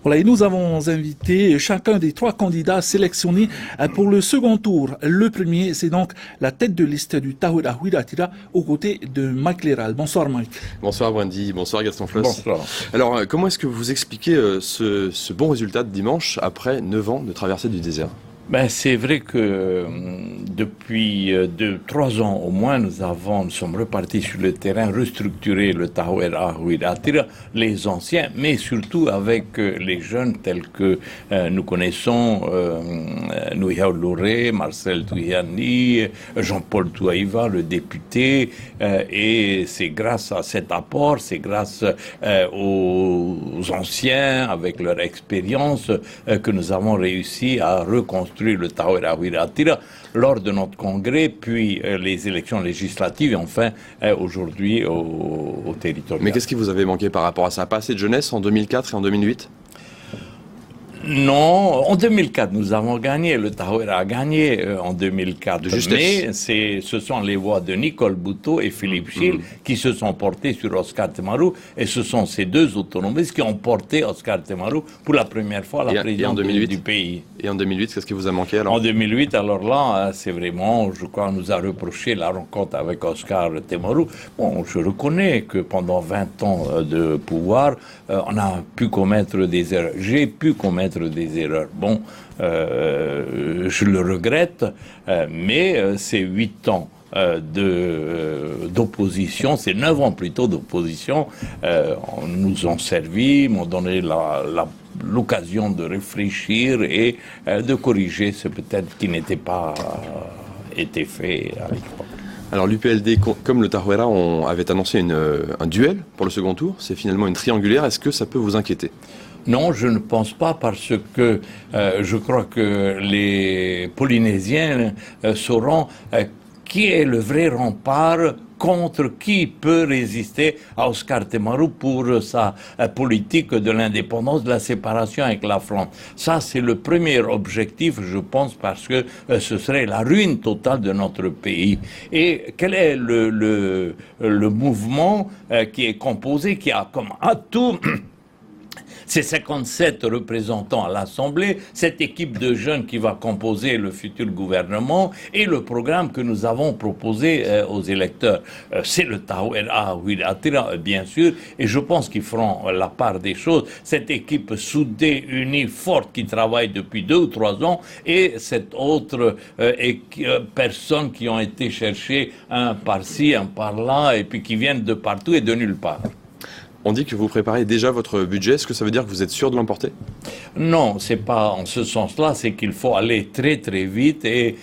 Voilà, et nous avons invité chacun des 3 candidats sélectionnés pour le second tour. Le premier, c'est donc la tête de liste du Tahouera Huiratira aux côtés de Mike Leral. Bonsoir Mike. Bonsoir Brandy, bonsoir Gaston Floss. Bonsoir. Alors, comment est-ce que vous expliquez ce bon résultat de dimanche après 9 ans de traversée du désert ? C'est vrai que depuis 3 ans au moins, nous sommes repartis sur le terrain, restructuré le Tahouera Huiratira, les anciens, mais surtout avec les jeunes tels que nous connaissons, Nouhiao Louré, Marcel Touhiani, Jean-Paul Touaïva, le député, et c'est grâce à cet apport, c'est grâce aux anciens, avec leur expérience, que nous avons réussi à reconstruire le Tahouera Huiratira lors de notre congrès, puis les élections législatives et enfin aujourd'hui au territoire. Mais qu'est-ce qui vous avait manqué par rapport à ça ? Pas assez de jeunesse en 2004 et en 2008 ? Non, en 2004, nous avons gagné, le Tahouera a gagné en 2004, mais ce sont les voix de Nicole Bouteau et Philippe Schill qui se sont portés sur Oscar Temaru, et ce sont ces 2 autonomistes qui ont porté Oscar Temaru pour la première fois à la présidence du pays. Et en 2008, qu'est-ce qui vous a manqué alors ? En 2008, alors là, c'est vraiment, je crois, on nous a reproché la rencontre avec Oscar Temaru. Bon, je reconnais que pendant 20 ans de pouvoir, on a pu commettre des erreurs. J'ai pu commettre des erreurs. Bon, je le regrette, mais c'est 8 ans d'opposition, c'est 9 ans plutôt d'opposition, nous ont servi, m'ont donné l'occasion de réfléchir et de corriger ce peut-être qui n'était pas été fait à l'époque. Alors l'UPLD, comme le Tahouera, avait annoncé un duel pour le second tour. C'est finalement une triangulaire. Est-ce que ça peut vous inquiéter ? Non, je ne pense pas, parce que je crois que les Polynésiens sauront qui est le vrai rempart, contre qui peut résister à Oscar Temaru pour sa politique de l'indépendance, de la séparation avec la France. Ça, c'est le premier objectif, je pense, parce que ce serait la ruine totale de notre pays. Et quel est le mouvement qui est composé, qui a comme atout ces 57 représentants à l'Assemblée, cette équipe de jeunes qui va composer le futur gouvernement et le programme que nous avons proposé aux électeurs. C'est le Tahouera Huiratira, bien sûr, et je pense qu'ils feront la part des choses. Cette équipe soudée, unie, forte, qui travaille depuis 2 ou 3 ans, et cette autre personnes qui ont été cherchées un par-ci, un par-là, et puis qui viennent de partout et de nulle part. On dit que vous préparez déjà votre budget. Est-ce que ça veut dire que vous êtes sûr de l'emporter ? Non, c'est pas en ce sens-là. C'est qu'il faut aller très très vite, et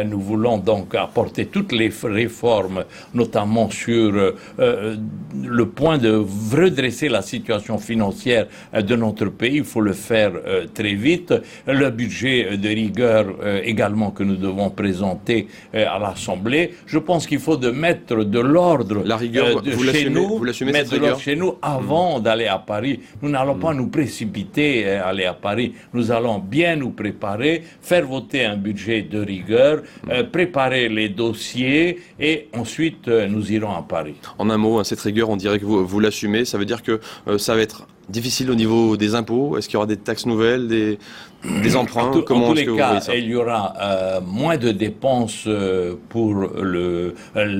nous voulons donc apporter toutes les réformes, notamment sur le point de redresser la situation financière de notre pays. Il faut le faire très vite. Le budget de rigueur également que nous devons présenter à l'Assemblée. Je pense qu'il faut mettre de l'ordre la rigueur, chez nous, mettre de l'ordre chez nous avant d'aller à Paris. Nous n'allons pas nous précipiter à aller à Paris. Nous allons bien nous préparer, faire voter un budget de rigueur, préparer les dossiers, et ensuite nous irons à Paris. En un mot, cette rigueur, on dirait que vous l'assumez. Ça veut dire que ça va être difficile au niveau des impôts. Est-ce qu'il y aura des taxes nouvelles, des emprunts? En tous les cas, il y aura moins de dépenses pour le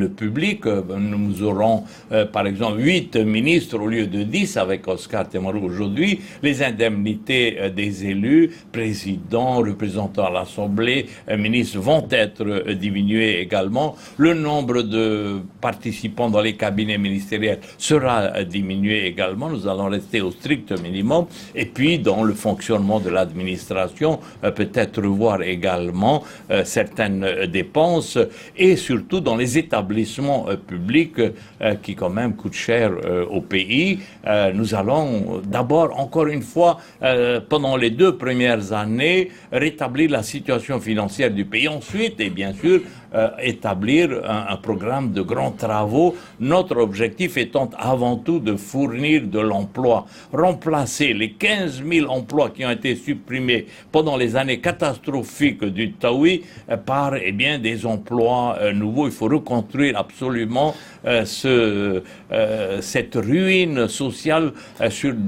public. Nous aurons, par exemple, 8 ministres au lieu de 10 avec Oscar Temaru aujourd'hui. Les indemnités des élus, présidents, représentants à l'Assemblée, ministres, vont être diminuées également. Le nombre de participants dans les cabinets ministériels sera diminué également. Nous allons rester au strict minimum. Et puis, dans le fonctionnement de l'administration, peut-être revoir également certaines dépenses, et surtout dans les établissements publics qui quand même coûtent cher au pays. Nous allons d'abord, encore une fois, pendant les 2 premières années, rétablir la situation financière du pays. Ensuite, et bien sûr, établir un programme de grands travaux, notre objectif étant avant tout de fournir de l'emploi, remplacer les 15 000 emplois qui ont été supprimés pendant les années catastrophiques du Taoui par des emplois nouveaux. Il faut reconstruire absolument cette ruine sociale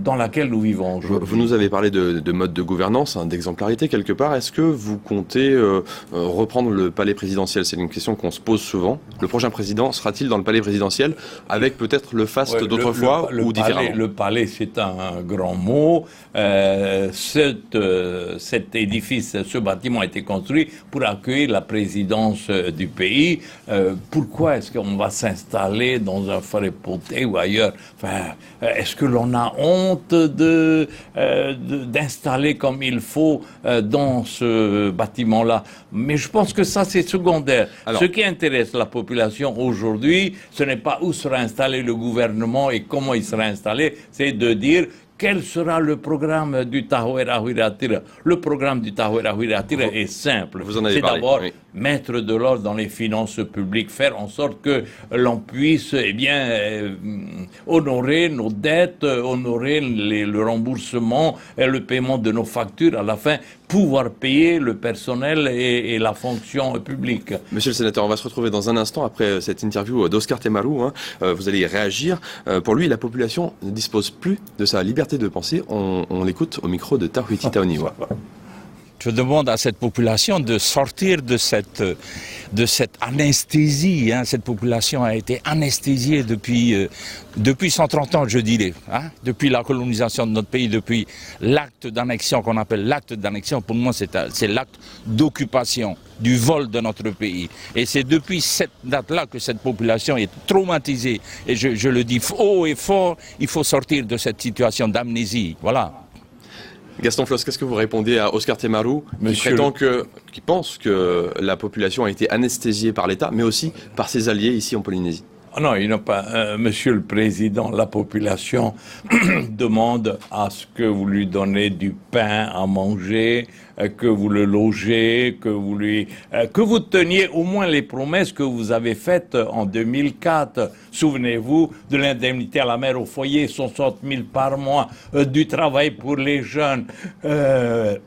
dans laquelle nous vivons aujourd'hui. Vous nous avez parlé de mode de gouvernance, d'exemplarité quelque part. Est-ce que vous comptez reprendre le palais présidentiel? C'est une question qu'on se pose souvent. Le prochain président sera-t-il dans le palais présidentiel avec peut-être le faste d'autrefois ou différemment? Le palais, c'est un grand mot. Cet édifice, ce bâtiment a été construit pour accueillir la présidence du pays. Pourquoi est-ce qu'on va s'installer dans un forêt-potée ou ailleurs? Est-ce que l'on a honte d'installer comme il faut dans ce bâtiment-là? Mais je pense que ça, c'est secondaire. Alors, ce qui intéresse la population aujourd'hui, ce n'est pas où sera installé le gouvernement et comment il sera installé, c'est de dire quel sera le programme du Tahoeira Huiratira. Le programme du Tahoeira Huiratira est simple. C'est d'abord mettre de l'ordre dans les finances publiques, faire en sorte que l'on puisse honorer nos dettes, honorer le remboursement et le paiement de nos factures, à la fin pouvoir payer le personnel et la fonction publique. Monsieur le sénateur, on va se retrouver dans un instant après cette interview d'Oscar Temaru. Vous allez y réagir. Pour lui, la population ne dispose plus de sa liberté de penser. On l'écoute au micro de Tahuiti Taoniwa. Je demande à cette population de sortir de cette anesthésie. Cette population a été anesthésiée depuis 130 ans, je dirais. Depuis la colonisation de notre pays, depuis l'acte d'annexion qu'on appelle l'acte d'annexion. Pour moi, c'est l'acte d'occupation, du vol de notre pays. Et c'est depuis cette date-là que cette population est traumatisée. Et je le dis haut et fort, il faut sortir de cette situation d'amnésie. Voilà. Gaston Floss, qu'est-ce que vous répondez à Oscar Temaru, qui pense que la population a été anesthésiée par l'État, mais aussi par ses alliés ici en Polynésie? Non, il n'a pas. Monsieur le Président, la population demande à ce que vous lui donnez du pain à manger, que vous le logez, que vous teniez au moins les promesses que vous avez faites en 2004. Souvenez-vous de l'indemnité à la mère au foyer, 60 000 par mois, du travail pour les jeunes, la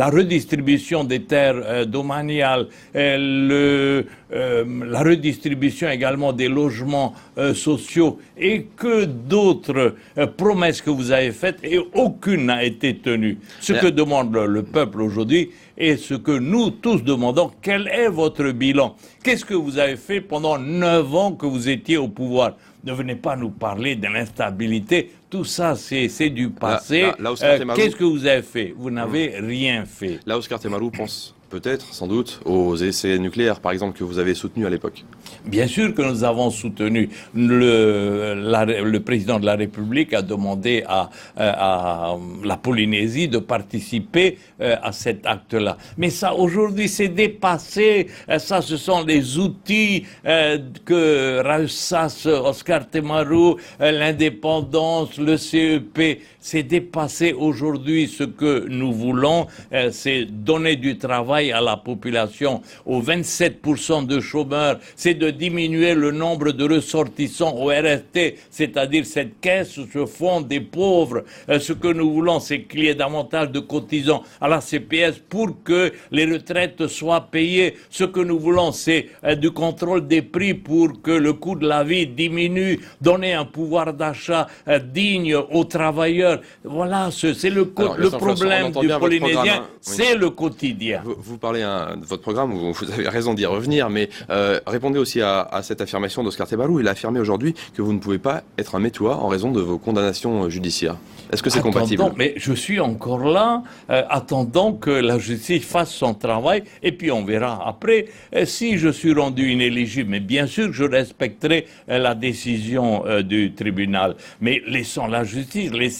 redistribution des terres domaniales, la redistribution également des logements sociaux et que d'autres promesses que vous avez faites et aucune n'a été tenue. Ce que demande le peuple aujourd'hui et ce que nous tous demandons, quel est votre bilan? Qu'est-ce que vous avez fait pendant 9 ans que vous étiez au pouvoir? Ne venez pas nous parler de l'instabilité. Tout ça, c'est du passé. Qu'est-ce que vous avez fait? Vous n'avez rien fait. Là, Oscar Temaru pense peut-être, sans doute, aux essais nucléaires, par exemple, que vous avez soutenus à l'époque. Bien sûr que nous avons soutenu. Le président de la République a demandé à la Polynésie de participer à cet acte-là. Mais ça, aujourd'hui, c'est dépassé. Ça, ce sont les outils que Raussas, Oscar Temaru, l'indépendance, le CEP, c'est dépassé aujourd'hui. Ce que nous voulons, c'est donner du travail à la population, aux 27% de chômeurs, c'est de diminuer le nombre de ressortissants au RST, c'est-à-dire cette caisse, ce fonds des pauvres. Ce que nous voulons, c'est qu'il y ait davantage de cotisants à la CPS pour que les retraites soient payées. Ce que nous voulons, c'est du contrôle des prix pour que le coût de la vie diminue, donner un pouvoir d'achat digne aux travailleurs. Voilà, c'est le problème du Polynésien, c'est le quotidien. Vous parlez de votre programme, vous avez raison d'y revenir, mais répondez aussi à cette affirmation d'Oscar Temaru. Il a affirmé aujourd'hui que vous ne pouvez pas être un métois en raison de vos condamnations judiciaires. Est-ce que c'est compatible? Mais je suis encore là, attendant que la justice fasse son travail, et puis on verra après si je suis rendu inéligible. Mais bien sûr que je respecterai la décision du tribunal. Mais laissez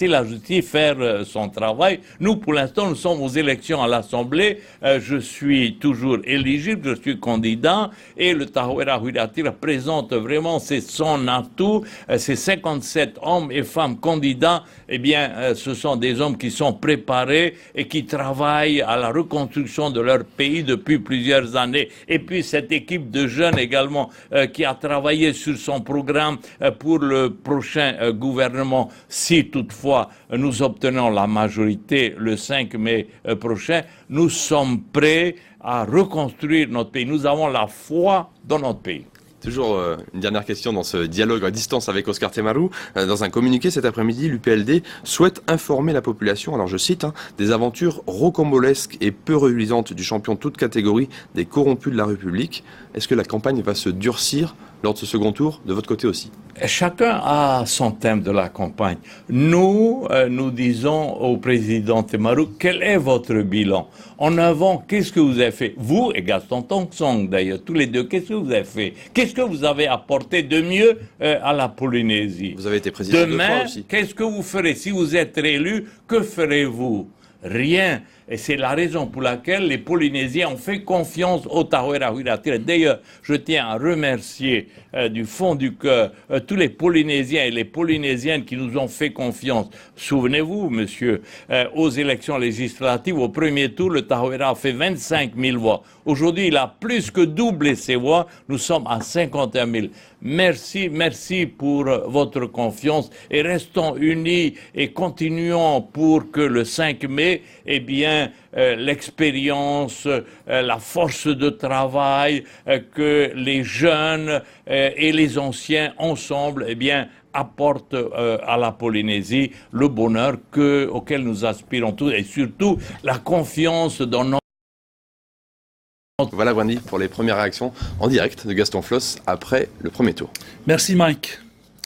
la justice faire son travail. Nous, pour l'instant, nous sommes aux élections à l'Assemblée. Je je suis toujours éligible, je suis candidat, et le Tahoeraa Huiratira présente vraiment son atout. Ces 57 hommes et femmes candidats, eh bien, ce sont des hommes qui sont préparés et qui travaillent à la reconstruction de leur pays depuis plusieurs années. Et puis cette équipe de jeunes également qui a travaillé sur son programme pour le prochain gouvernement, si toutefois nous obtenons la majorité le 5 mai prochain, nous sommes prêts à reconstruire notre pays. Nous avons la foi dans notre pays. Toujours une dernière question dans ce dialogue à distance avec Oscar Temaru. Dans un communiqué cet après-midi, l'UPLD souhaite informer la population, alors je cite, des aventures rocambolesques et peu reluisantes du champion de toute catégorie des corrompus de la République. Est-ce que la campagne va se durcir lors de ce second tour, de votre côté aussi? Chacun a son thème de la campagne. Nous disons au président Temaru, quel est votre bilan? En avant, qu'est-ce que vous avez fait? Vous et Gaston Tong d'ailleurs, tous les deux, qu'est-ce que vous avez fait? Qu'est-ce que vous avez apporté de mieux à la Polynésie? Vous avez été président deux fois aussi. Qu'est-ce que vous ferez? Si vous êtes réélu, que ferez-vous? Rien. Et c'est la raison pour laquelle les Polynésiens ont fait confiance au Tahoeraa Huiratira. D'ailleurs, je tiens à remercier du fond du cœur tous les Polynésiens et les Polynésiennes qui nous ont fait confiance. Souvenez-vous, monsieur, aux élections législatives, au premier tour, le Tahoeraa a fait 25 000 voix. Aujourd'hui, il a plus que doublé ses voix. Nous sommes à 51 000. Merci pour votre confiance et restons unis et continuons pour que le 5 mai, eh bien, l'expérience, la force de travail que les jeunes et les anciens ensemble, eh bien, apportent à la Polynésie le bonheur auquel nous aspirons tous et surtout la confiance dans notre... Voilà Wendy pour les premières réactions en direct de Gaston Floss après le premier tour. Merci Mike.